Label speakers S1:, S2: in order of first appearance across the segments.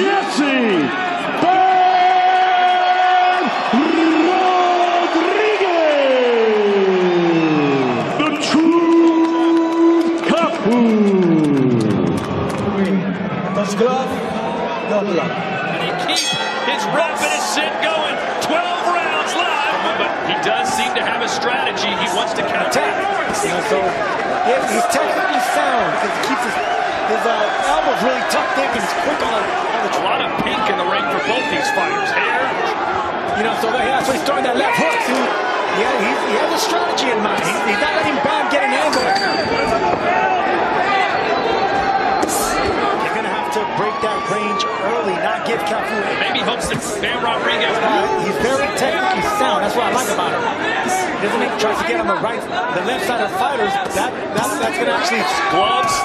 S1: Jesse Rodríguez, the true Cafu.
S2: Touch glove, double up.
S3: And he keeps his rapid ascent going. 12 rounds left, but he does seem to have a strategy. He wants to counter.
S2: So he's technically sound because he keeps his elbows really tucked in and he's quick on the
S3: A lot of pink in the ring for both these fighters. Hair.
S2: so that's why he's throwing that left hook. See, he has a strategy in mind. He's not letting Bam get an angle. You're gonna have to break that range early, not give Cafu.
S3: Maybe hopes that Bam Rodríguez.
S2: He's very technically sound. That's what I like about him. Doesn't he tries to get on the left side of fighters? That's gonna actually
S3: Gloves.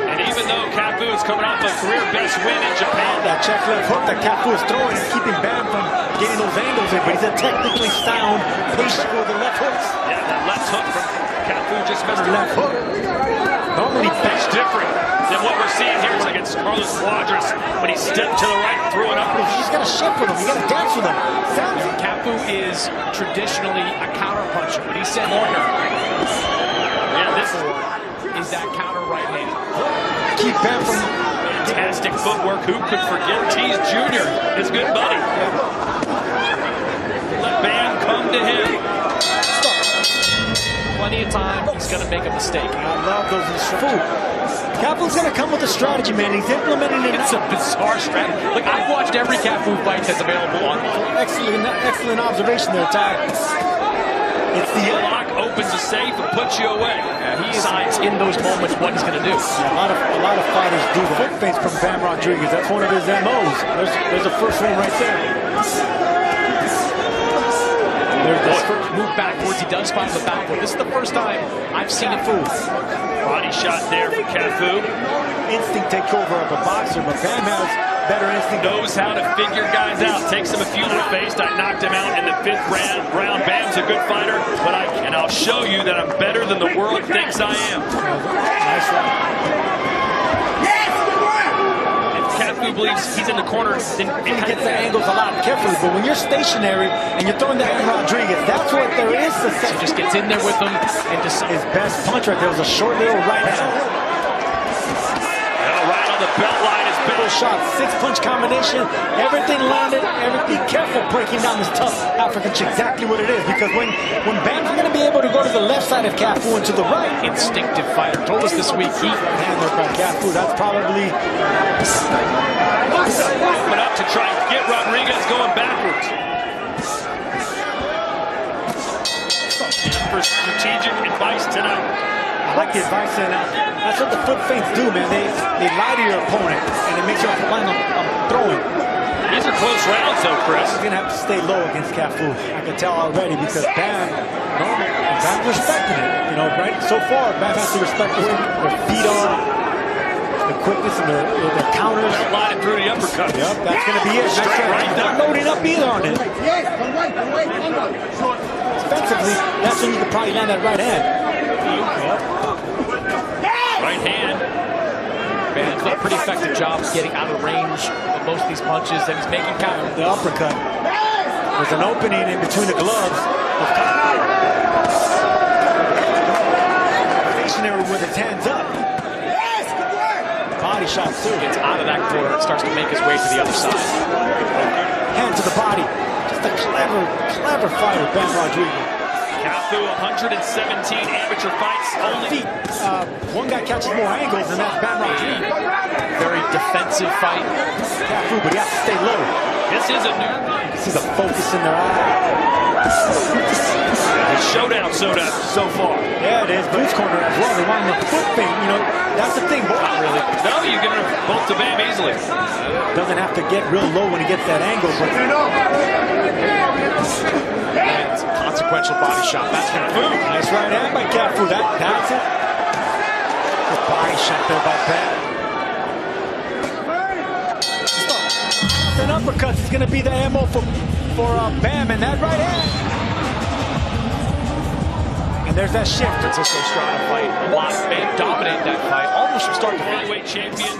S3: And even though Cafu is coming off a career best win in Japan,
S2: that check left hook that Cafu is throwing is keeping Bam from getting those angles in, but he's a technically sound patient with the left hooks.
S3: yeah, that left hook from Cafu just missed
S2: The left hook. Normally
S3: That's different than what we're seeing here against Carlos Cuadras when he stepped to the right and threw it up.
S2: you just gotta shift with him. You gotta dance with him.
S4: Cafu is traditionally a counterpuncher, but he said Morgan.
S3: Yeah, this
S4: Is that counter right hand?
S2: Keep Bam from
S3: fantastic footwork. Who could forget Tease Jr., his good buddy? Let Bam come to him.
S4: Plenty of time. He's going to make a mistake.
S2: I love those instructions. Cafu's gonna come with a strategy, man. He's implementing it.
S4: It's a bizarre strategy. Like, I've watched every Cafu fight that's available on.
S2: Excellent observation there, Ty. It's the
S3: Lock opens the safe and puts you away.
S4: He decides in those moments what he's going to do.
S2: a lot of fighters do the foot feints from Bam Rodríguez. That's one of his MOs. There's the first one right there.
S4: There's this first move backwards. He does find the backward. This is the first time I've seen it move.
S3: Body shot there from Cafu.
S2: Instinct takes over of a boxer, but Bam has better instinct.
S3: Knows how to figure guys out. Takes him a few that faced. I knocked him out in the 5th round. Bam's a good fighter, but I'll show you that I'm better than the world thinks I am.
S2: Nice one.
S3: If Cafu believes he's in the corner, then
S2: He gets the angles a lot carefully, but when you're stationary and you're throwing that at Rodríguez, that's what there is to say.
S4: He just gets in there with him and decides.
S2: His best punch right there was a short little right hand.
S3: right on the belt line is
S2: Little shot, 6-punch combination, everything landed, everything careful breaking down this tough African chick. Exactly what it is, because when Bam's going to be able to go to the left side of Cafu and to the right.
S4: Instinctive fighter. Told us this week.
S2: Man, there by Cafu, that's probably...
S3: open up to try and get Rodríguez going backwards. And for strategic advice tonight.
S2: I like the advice, and that's what the foot feints do, man. They lie to your opponent, and it makes you find I'm throwing.
S3: These are close rounds, though, Chris.
S2: He's going to have to stay low against Cafu. I can tell already, because Bam's respecting it. Right? So far, Bam has to respect their feet on, the quickness and their counters.
S3: That line through the uppercut.
S2: Yep, that's going to be it.
S3: Straight right
S2: not loading up either on it. Defensively, that's when you could probably land that right hand.
S3: Right hand.
S4: Bam's done a pretty effective job of getting out of range of most of these punches, and he's making count.
S2: The uppercut. There's an opening in between the gloves. Stationary with his hands up. Body shot too.
S4: Gets out of that corner and starts to make his way to the other side.
S2: Hand to the body. Just a clever fighter, Bam Rodríguez.
S3: Cafu, 117 amateur fights. Only
S2: one guy catches more angles, and that's Bam Rodríguez.
S4: Very defensive fight.
S2: Cafu, but he has to stay low.
S3: This is a new.
S2: You can see the focus in their eye.
S3: Showdown so far.
S2: Yeah, it is. Boots corner as well. They want the foot feint. That's the thing.
S3: Not really. No, you give it both to Bam easily.
S2: Doesn't have to get real low when he gets that angle, but
S4: And consequential body shot. That's Cafu.
S2: nice right hand by Cafu. That's it. Good body shot there by Bam. An uppercut is going to be the ammo for Bam, and that right hand. And there's that shift.
S4: Francisco Estrada fight. A lot. Bam dominated that fight. Almost from start to finish.
S3: Flyweight champion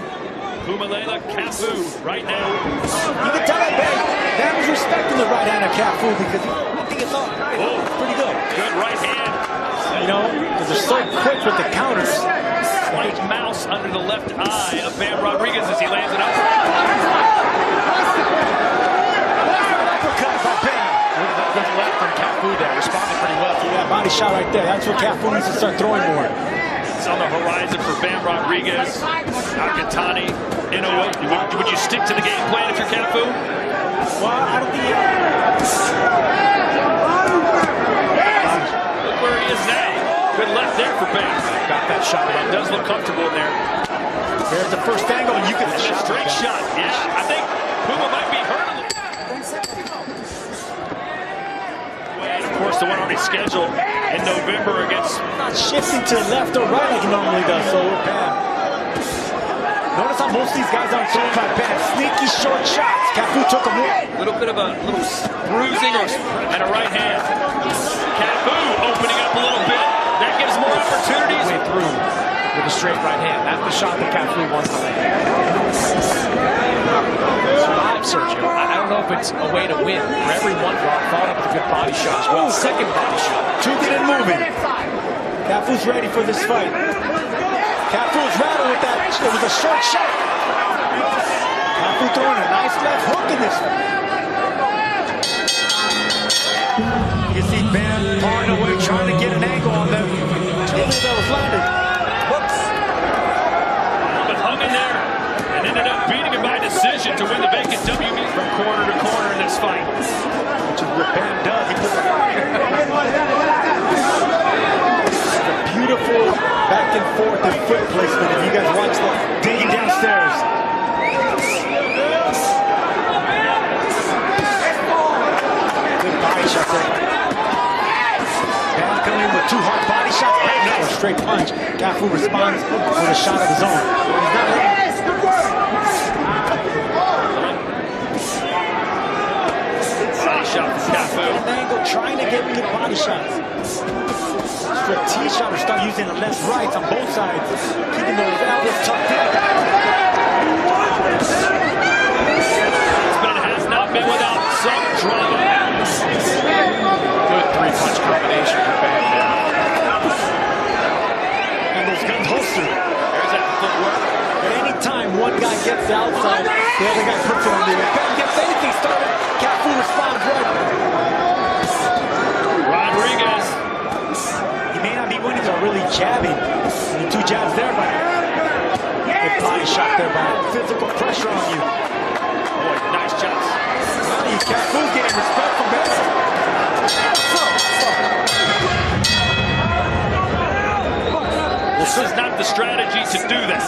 S3: Phumelela Cafu right now.
S2: You can tell that Bam was respecting the right hand of Cafu because I think it's pretty good.
S3: Good right hand.
S2: You know, because they're so quick with the counters.
S3: Slight mouse under the left eye of Bam Rodríguez as he lands it up.
S4: Good left from Cafu there, responded pretty well.
S2: Yeah, body shot right there. That's what Cafu needs to start throwing more.
S3: It's on the horizon for Bam Rodríguez. Akatani, in a way. Would you stick to the game plan if you're Cafu?
S2: Well, I don't think
S3: Look where he is now. Good left there for Bam.
S4: Got that shot.
S3: It does look comfortable in there.
S2: there's the first angle. You can
S3: Straight shot. Yeah, I think Puma might be hurt a little. And of course, the one already scheduled in November against.
S2: not shifting to the left or right like he normally does. So Bam. Notice how most of these guys aren't throwing by Bam. Sneaky short shots. Cafu took him in.
S3: A little bit of a bruising and a right hand. Cafu opening up a little bit. That gives more opportunities.
S4: Way through with a straight right hand. That's the shot that Cafu wants to land. Survive, Sergio. I don't know if it's a way to win. For every one block, followed up with a good body shot as well. Second body shot.
S2: Tweaking and moving. Cafu's ready for this fight. Cafu's rattled with that. It was a short shot. Cafu throwing a nice left hook in this one. You see Bam pawing away, trying to get an angle on them. That was landed. Hooks.
S3: But hung in there and ended up beating him by decision to win the vacant WB from corner to corner in this fight.
S2: Which is what Bam does. He puts a beautiful back and forth and foot placement. If you guys watch that, digging downstairs. Good body shot there. Bam coming in with two hard body shots. A straight punch. Cafu responds with a shot of his own. He's not letting.
S3: Body shot from Cafu.
S2: Angle trying to get good body shots. Straight T-shot or start using the left rights on both sides. Keeping those elbows tucked in.
S3: But it has not been without some drama.
S4: Good three-punch combination for Bam there.
S2: And those guns holstered.
S3: There's that footwork.
S2: At any time one guy gets the outside, the other guy puts it on the other. Bam gets anything started. Cafu responds right.
S3: Rodríguez.
S2: He may not be winning, so really jabbing. And the two jabs there, but good body shot there, by physical pressure on you.
S3: Boy, nice chops.
S2: Cafu's getting respect from Bam.
S3: This is not the strategy to do that.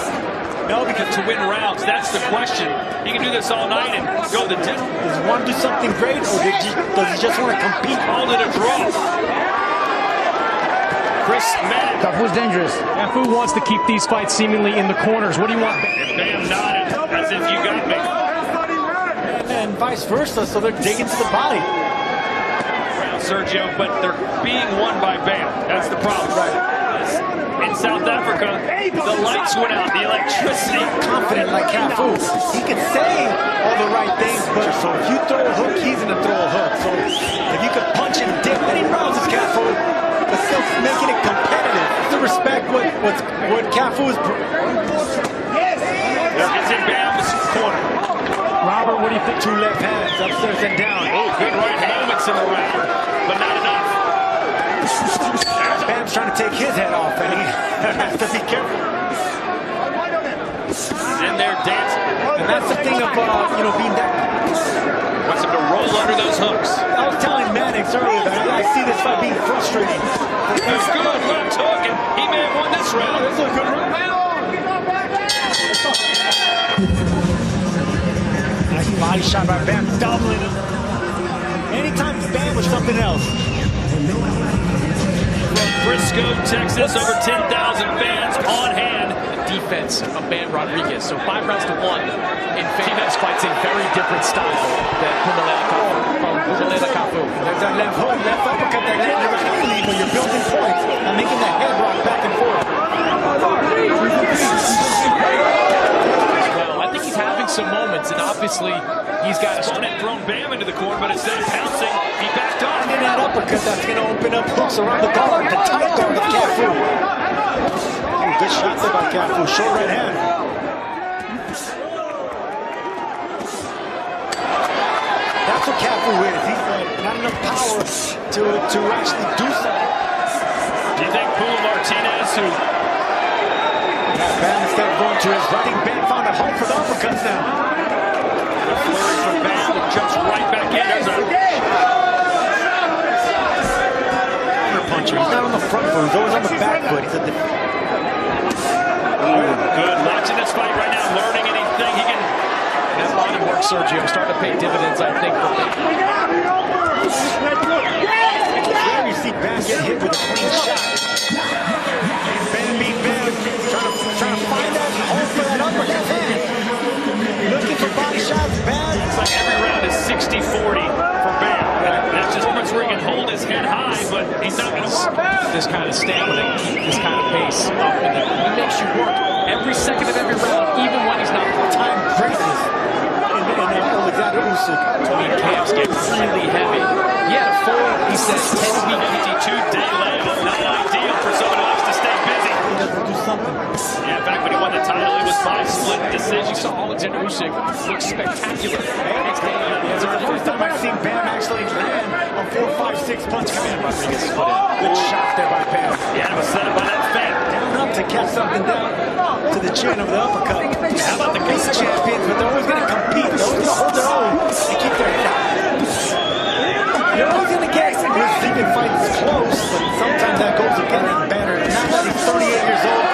S3: No, because to win rounds, that's the question. He can do this all night and go the distance.
S2: Does he want to do something great, or does he just want to compete?
S3: Called it a draw. Chris Mann.
S5: Cafu's dangerous. Cafu wants to keep these fights seemingly in the corners. What do you want?
S3: And Bam nodded as if you got me.
S2: And vice versa, so they're digging to the body.
S3: Sergio, but they're being won by Bam. That's the problem.
S2: Right.
S3: In South Africa, the lights went out, the electricity.
S2: Confident like Cafu. He can say all the right things, but so if you throw a hook, he's going to throw a hook. So if you can punch and dip, then he rounds his Cafu, but still making it competitive. To respect what Cafu is.
S3: It's in Bam's corner.
S5: Robert, what do you think?
S2: Two left hands, upstairs and down.
S3: Oh, good right hand mix in the round, but not enough.
S2: Bam's trying to take his head off, and he has to be careful.
S3: He's in there dancing.
S2: And that's the thing of, being that.
S3: Wants him to roll under those hooks.
S2: I was telling Mannix earlier that I see this fight being frustrating.
S3: He's good left hook, and he may have won this round.
S2: This is a good round. Nice body shot by Bam, doubling him. Anytime Bam was something else.
S3: From Frisco, Texas, over 10,000 fans on hand.
S4: The defense of Bam Rodríguez. So 5 rounds to 1 in famous fights, a very different style than Phumelela Cafu.
S2: There's that left hook, left uppercut that gets you right clean when you're building points and making that head rock back and forth.
S4: Well, I some moments, and obviously he's got a
S3: Spun and thrown Bam into the corner, but instead of pouncing, he backed off.
S2: And that uppercut that's going to open up hooks around the guard. The tight there with Cafu. Good shot there by Cafu. Short right hand. That's what Cafu is. He's not enough power to actually do something.
S3: Do you think Pula Martinez, who
S2: Bam, instead of going to his running, Bam found a home for the uppercuts now.
S3: the flurry from Bam jumps right back in? There's a
S2: Puncher. He's not on the front foot. He's always on the back foot. He's a
S3: good. Watching this fight right now, learning anything he can.
S4: that body work, Sergio, starting to pay dividends, I think.
S2: There you see Bam get hit with a clean shot. Bam beat Bam. Trying to find that hole for that uppercut. Looking for body shots. Bam.
S3: It's like every round is 60-40 for Bam. That's just much where he can hold his head high, but he's not going to.
S4: This kind of stamina, this kind of pace up, and he makes you work every second of every round, even when he's not
S2: Time greatness in Alexander Usyk.
S4: I mean, camps get really heavy. He had a full, he says, 10-week
S3: 52-day layoff. Not ideal for someone who likes to stay busy.
S2: He doesn't do something.
S3: Yeah, back when he won the title, it was by split decision.
S4: You saw Alexander Usyk look spectacular.
S2: It's the first time I've seen Bam actually land a 4-5-6 punch command. Rodríguez put in. Good shot there by Bam.
S3: Yeah, it was set up by that fan.
S2: Down up to catch something down to the chin of the uppercut.
S3: How about the
S2: These champions, but they're always going to compete. They're always going to hold their own and keep their head up. You're always going to get receiving fights close, but sometimes that goes against the banner. And now that he's 38 years old,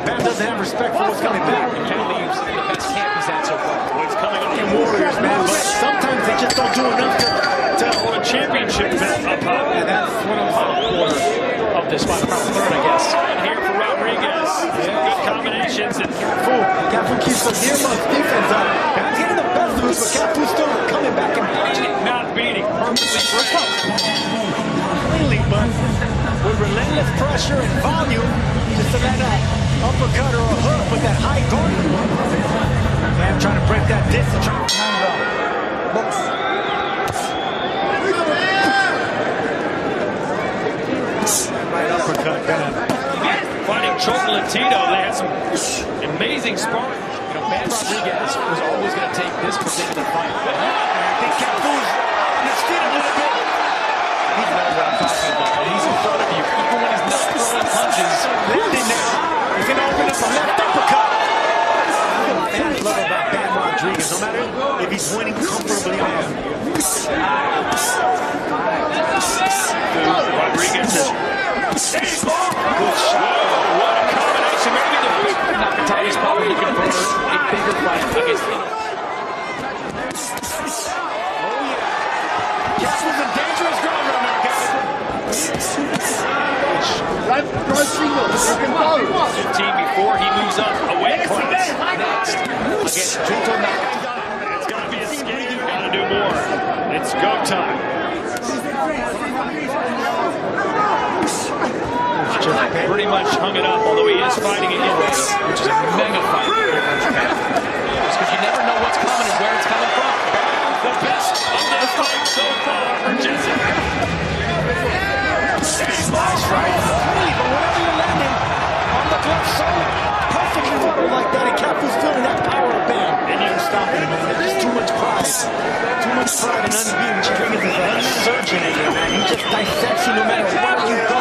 S2: Bam doesn't have respect for what's coming back.
S4: He leaves in the best camp he's had so far.
S3: What's coming up in
S2: Warriors, man, but sometimes they just don't do enough to
S3: for a championship belt up high.
S2: and that's one of
S4: Quarter of this fight, around third, I guess.
S3: And here for Rodríguez. Good combinations. And
S2: Cafu keeps some earmuffs defense up. Bam's getting the best of it, but Cafu's still coming back and punching.
S3: not beating. Perfectly phrased.
S2: Cleanly, but with relentless pressure and volume, just to that uppercut or a hook with that high guard. Bam trying to break that distance, trying to find it. Right uppercut, Bam.
S3: Fighting Chocolatito, they had some amazing sparring.
S4: You know, Bam Rodríguez was always going to take this particular fight. But
S2: I think Cafu's on his feet a little bit.
S4: he knows what I'm talking about. He's in front of you, even when he's not throwing punches.
S2: Landing now. He's going to open up a left uppercut. Man, I love about Bam Rodríguez. No matter if he's winning comfortably or not.
S3: Rodríguez is good shot. What a combination. Maybe
S4: Nakatani's probably looking for a bigger fight against him.
S2: Cafu's in dangerous ground right now, guys.
S3: 15 before he moves up a weight class.
S4: Next, against Junto Nakatani.
S3: It's got to be a scheme. Got to do more. It's go time. Pretty much hung it up, although he is fighting again.
S4: Which is a mega fight here in Japan. Just because you never know what's coming and where it's coming from.
S3: The best of the fight so far for Jesse.
S2: Nice right. Hey, but whenever you're landing on the left side, perfectly level like that, and Cafu's feeling that power of Bam. And you can stop him, man. There's just too much pride. Too much pride and unbeaten. Rodríguez is a surgeon in here, man. He just dissects you no matter where you go.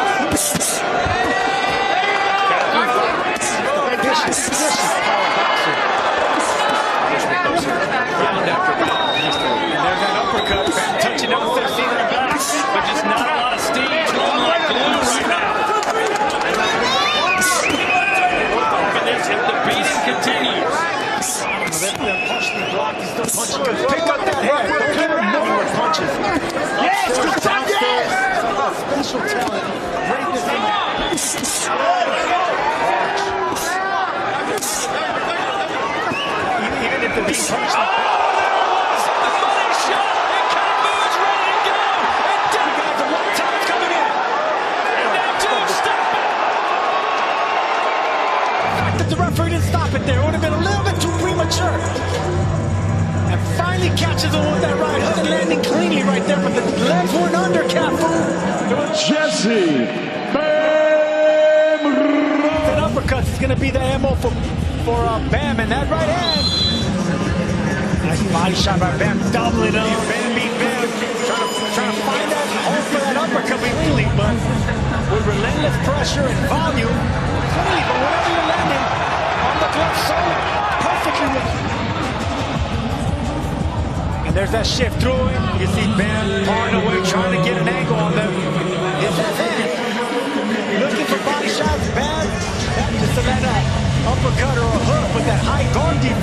S2: Vicious power boxer.
S4: Round after round.
S2: And there's that uppercut. Bam touching down 16 in the back.
S3: But just not a lot of steam flowing like glue right now. Look at this, if the beating continues.
S2: They're partially blocked. He's still punching. Pick up that head. Don't keep him moving with punches. Upstairs, downstairs. Special talent. Greatness in there. Even if the beat punched him.
S3: The money shot, and Cafu's ready to go. And down
S2: Guys, the right time's coming in.
S3: and now two step back.
S2: The fact that the referee didn't stop it there would have been a little bit too premature. finally catches him with that right hook and landing cleanly right there, but the legs weren't under Cafu.
S1: Jesse Bam.
S2: That uppercut is going to be the ammo for Bam, and that right hand. Nice body shot by Bam, doubling up. Bam beat Bam, trying to find that hole for that uppercut cleanly, but with relentless pressure and volume, cleanly, but whatever you're landing on the left side, perfectly with. And there's that shift through it. You see Bam pawing away, trying to get an angle on them. It's that hand. Looking for body shots, Bam just to land that uppercut or a hook with that high guard defense.